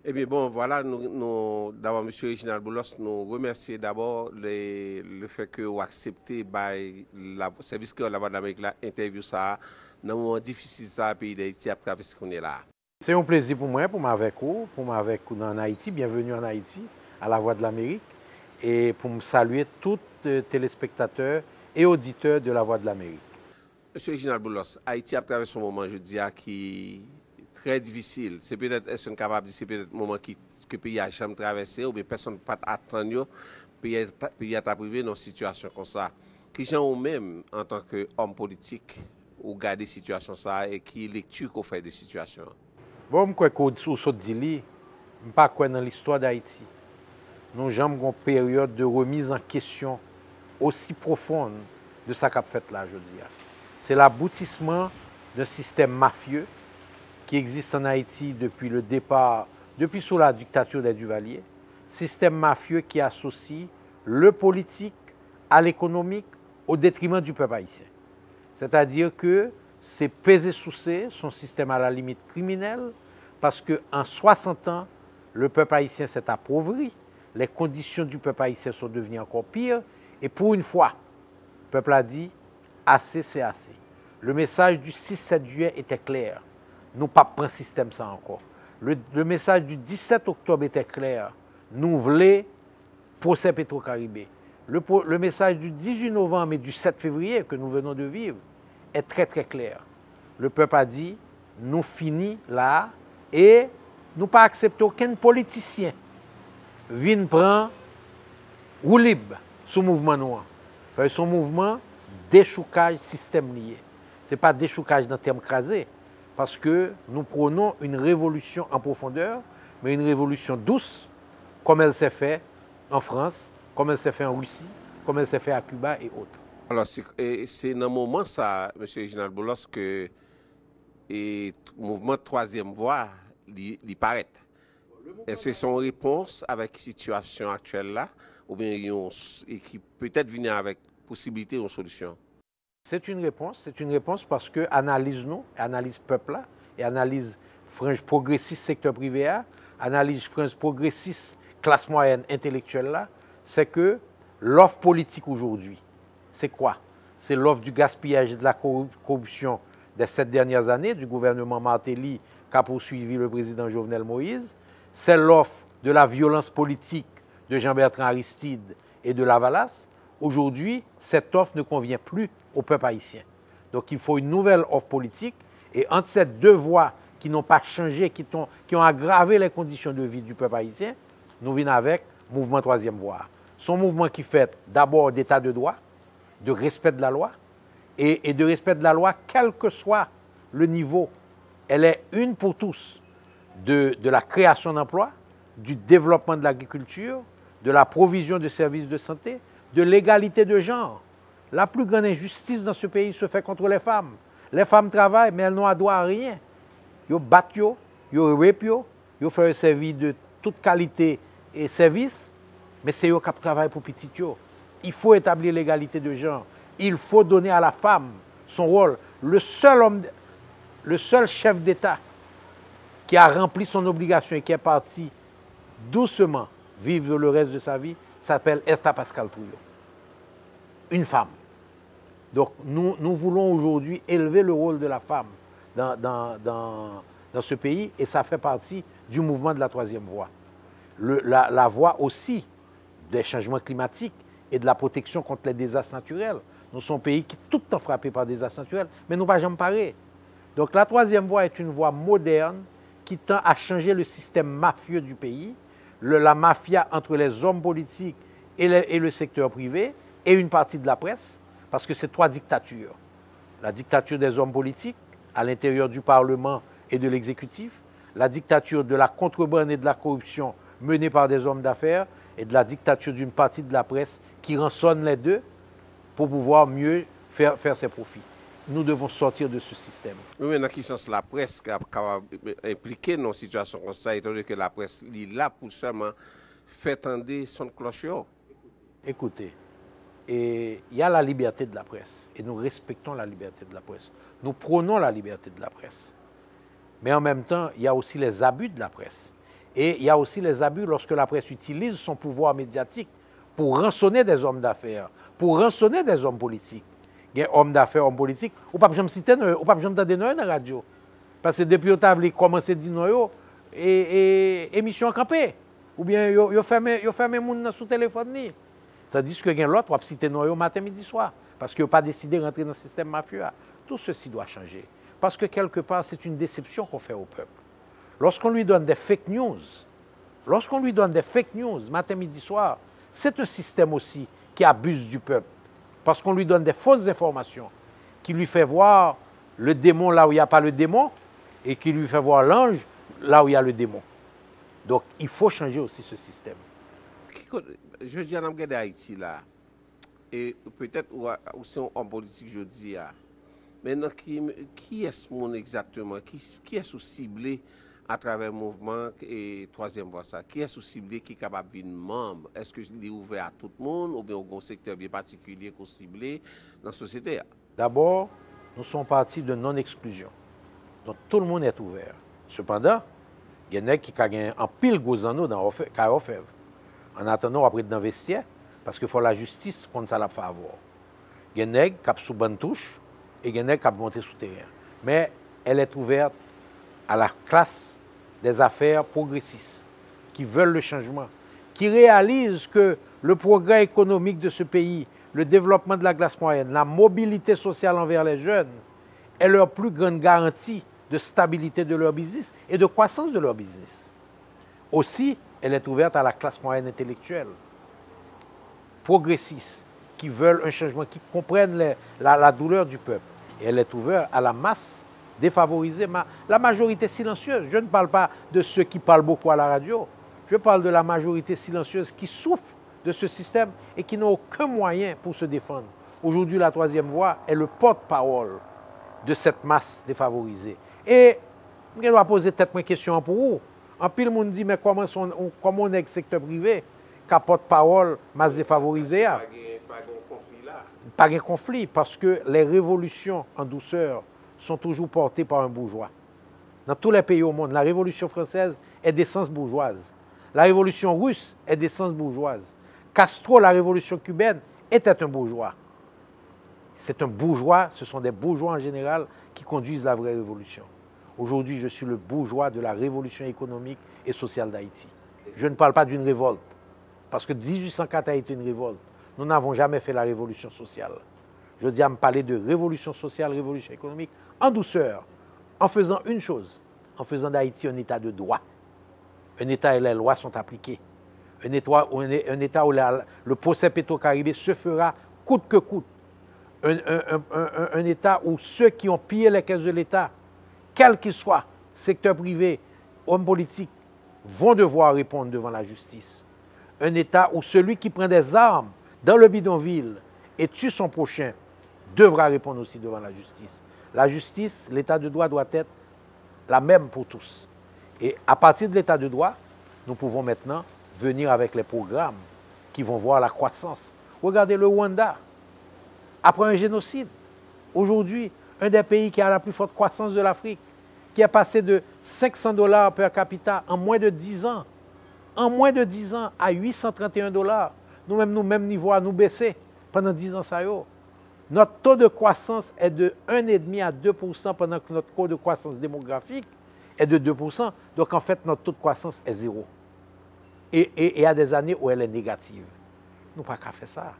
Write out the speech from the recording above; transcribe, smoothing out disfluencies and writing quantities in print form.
Eh bien, bon, voilà, d'abord, M. Reginald Boulos, nous remercions d'abord le fait que vous acceptez le service que la Voix de l'Amérique, l'interview, ça, dans un moment difficile, ça, le pays d'Haïti, à travers ce qu'on est là. C'est un plaisir pour moi, pour m'avec vous en Haïti. Bienvenue en Haïti, à la Voix de l'Amérique. Et pour me saluer tous les téléspectateurs et auditeurs de la Voix de l'Amérique. Monsieur Reginald Boulos, Haïti a traversé un moment, je dis, qui est très difficile. C'est peut-être, est-ce qu'on est capable de dire, c'est peut-être un moment que le pays a jamais traversé, ou bien personne ne peut attendre, le pays a privé dans une situation comme ça. Qui gens ou même, en tant qu'homme politique, ou garder situation ça, et qui lecture qu'on fait de situation? Bon, je crois que vous avez dit, je ne pas dans l'histoire d'Haïti. Nous avons une période de remise en question aussi profonde de ce qu'a fait là, je dis. C'est l'aboutissement d'un système mafieux qui existe en Haïti depuis le départ, depuis sous la dictature des Duvalier. Système mafieux qui associe le politique à l'économique au détriment du peuple haïtien. C'est-à-dire que c'est pesé sous son système à la limite criminelle, parce qu'en 60 ans, le peuple haïtien s'est appauvri, les conditions du peuple haïtien sont devenues encore pires, et pour une fois, le peuple a dit, assez c'est assez. Le message du 6-7 juillet était clair. Nous ne pas prendre système ça encore. Le message du 17 octobre était clair. Nous voulons procès Petro-Caribé. Le message du 18 novembre et du 7 février que nous venons de vivre est très très clair. Le peuple a dit, nous finissons là et nous pas accepter aucun politicien vienne prendre roue libre sur le mouvement noir. Son mouvement déchoucage système lié. Ce n'est pas déchoucage dans le terme crasé, parce que nous prônons une révolution en profondeur, mais une révolution douce, comme elle s'est faite en France, comme elle s'est faite en Russie, comme elle s'est faite à Cuba et autres. Alors, c'est dans ce moment, ça, M. Reginald Boulos, que le mouvement troisième voie paraît. Est-ce que c'est une réponse avec la situation actuelle là, ou bien qui peut-être venir avec possibilité d'une solution? C'est une réponse parce que analyse peuple là, et analyse frange progressiste secteur privé là, analyse frange progressiste classe moyenne intellectuelle là, c'est que l'offre politique aujourd'hui, c'est quoi? C'est l'offre du gaspillage et de la corruption des 7 dernières années du gouvernement Martelly qu'a poursuivi le président Jovenel Moïse. C'est l'offre de la violence politique de Jean-Bertrand Aristide et de Lavalas. Aujourd'hui, cette offre ne convient plus au peuple haïtien. Donc il faut une nouvelle offre politique. Et entre ces deux voies qui n'ont pas changé, qui ont aggravé les conditions de vie du peuple haïtien, nous venons avec le mouvement troisième voie. Son mouvement qui fait d'abord d'état de droit, de respect de la loi, et de respect de la loi, quel que soit le niveau. Elle est une pour tous de la création d'emplois, du développement de l'agriculture, de la provision de services de santé, de l'égalité de genre. La plus grande injustice dans ce pays se fait contre les femmes. Les femmes travaillent, mais elles n'ont droit à rien. Ils battent, ils rapent, ils font un service de toute qualité et service, mais c'est eux qui travaillent pour petit. Il faut établir l'égalité de genre. Il faut donner à la femme son rôle. Le seul chef d'État qui a rempli son obligation et qui est parti doucement vivre le reste de sa vie s'appelle Esther Pascal Trouillot. Une femme. Donc nous voulons aujourd'hui élever le rôle de la femme dans ce pays et ça fait partie du mouvement de la troisième voie. La voie aussi des changements climatiques et de la protection contre les désastres naturels. Nous sommes un pays qui est tout le temps frappé par des désastres naturels, mais nous ne pas jamais parer. Donc la troisième voie est une voie moderne qui tend à changer le système mafieux du pays, la mafia entre les hommes politiques et le secteur privé et une partie de la presse, parce que c'est 3 dictatures. La dictature des hommes politiques à l'intérieur du Parlement et de l'exécutif, la dictature de la contrebande et de la corruption menée par des hommes d'affaires et de la dictature d'une partie de la presse qui rançonne les deux pour pouvoir mieux faire ses profits. Nous devons sortir de ce système. Oui, mais dans quel sens la presse est impliquée dans une situation comme ça, étant donné que la presse est là pour seulement faire tendre son cloche? Écoutez, il y a la liberté de la presse et nous respectons la liberté de la presse. Nous prônons la liberté de la presse. Mais en même temps, il y a aussi les abus de la presse. Et il y a aussi les abus lorsque la presse utilise son pouvoir médiatique pour rançonner des hommes d'affaires, pour rançonner des hommes politiques. Il y a hommes d'affaires, hommes politiques, ou pas jamais citer, ou pas jamais entendre dans la radio. Parce que depuis que vous commencé à dire et émission campée. Ou bien vous fermez les gens sous téléphone. Tandis que l'autre, vous citer matin, midi, soir. Parce que vous n'avez pas décidé de rentrer dans le système mafieux. Tout ceci doit changer. Parce que quelque part, c'est une déception qu'on fait au peuple. Lorsqu'on lui donne des fake news, matin, midi, soir, c'est un système aussi qui abuse du peuple. Parce qu'on lui donne des fausses informations, qui lui fait voir le démon là où il n'y a pas le démon, et qui lui fait voir l'ange là où il y a le démon. Donc, il faut changer aussi ce système. Je dis à l'Amérique Haïti là, et peut-être aussi en politique, je dis, maintenant, qui est-ce monde exactement? Qui est-ce ciblé à travers le mouvement et troisième voie ça? Qui est-ce ciblé qui est capable de devenir membre? Est-ce qu'il est ouvert à tout le monde ou bien au secteur bien particulier qu'on ciblé dans la société? D'abord, nous sommes partis de non-exclusion. Donc, tout le monde est ouvert. Cependant, il y en a qui ont un pile gozano dans Ofev. En attendant, après d'investir, parce qu'il faut la justice contre ça la faire avoir. Il y en a qui ont sous bonne touche et il y en a qui ont monté sous terrain. Mais elle est ouverte à la classe des affaires progressistes, qui veulent le changement, qui réalisent que le progrès économique de ce pays, le développement de la classe moyenne, la mobilité sociale envers les jeunes, est leur plus grande garantie de stabilité de leur business et de croissance de leur business. Aussi, elle est ouverte à la classe moyenne intellectuelle, progressiste, qui veulent un changement, qui comprennent la douleur du peuple. Et elle est ouverte à la masse défavorisée, la majorité silencieuse. Je ne parle pas de ceux qui parlent beaucoup à la radio, je parle de la majorité silencieuse qui souffre de ce système et qui n'ont aucun moyen pour se défendre. Aujourd'hui, la troisième voie est le porte-parole de cette masse défavorisée. Et je dois poser peut-être une question pour vous. En pile, le monde dit, mais comment on est le secteur privé qui porte-parole masse défavorisée? Pas de conflit, parce que les révolutions en douceur sont toujours portées par un bourgeois. Dans tous les pays au monde, la révolution française est d'essence bourgeoise. La révolution russe est d'essence bourgeoise. Castro, la révolution cubaine, était un bourgeois. C'est un bourgeois, ce sont des bourgeois en général qui conduisent la vraie révolution. Aujourd'hui, je suis le bourgeois de la révolution économique et sociale d'Haïti. Je ne parle pas d'une révolte, parce que 1804 a été une révolte. Nous n'avons jamais fait la révolution sociale. Je dis à me parler de révolution sociale, révolution économique, en douceur, en faisant une chose, en faisant d'Haïti un état de droit. Un état où les lois sont appliquées. Un état où le procès Petro-Caribé se fera coûte que coûte. Un état où ceux qui ont pillé les caisses de l'État, quel qu'il soit, secteur privé, hommes politiques, vont devoir répondre devant la justice. Un état où celui qui prend des armes dans le bidonville et tue son prochain devra répondre aussi devant la justice. La justice, l'état de droit doit être la même pour tous. Et à partir de l'état de droit, nous pouvons maintenant venir avec les programmes qui vont voir la croissance. Regardez le Rwanda. Après un génocide, aujourd'hui, un des pays qui a la plus forte croissance de l'Afrique, qui est passé de $500 per capita en moins de 10 ans, à $831. Nous-mêmes, nous même niveau à nous baisser pendant 10 ans. Notre taux de croissance est de 1,5 à 2% pendant que notre taux de croissance démographique est de 2%. Donc en fait, notre taux de croissance est zéro. Et il y a des années où elle est négative. Nous n'avons pas qu'à faire ça.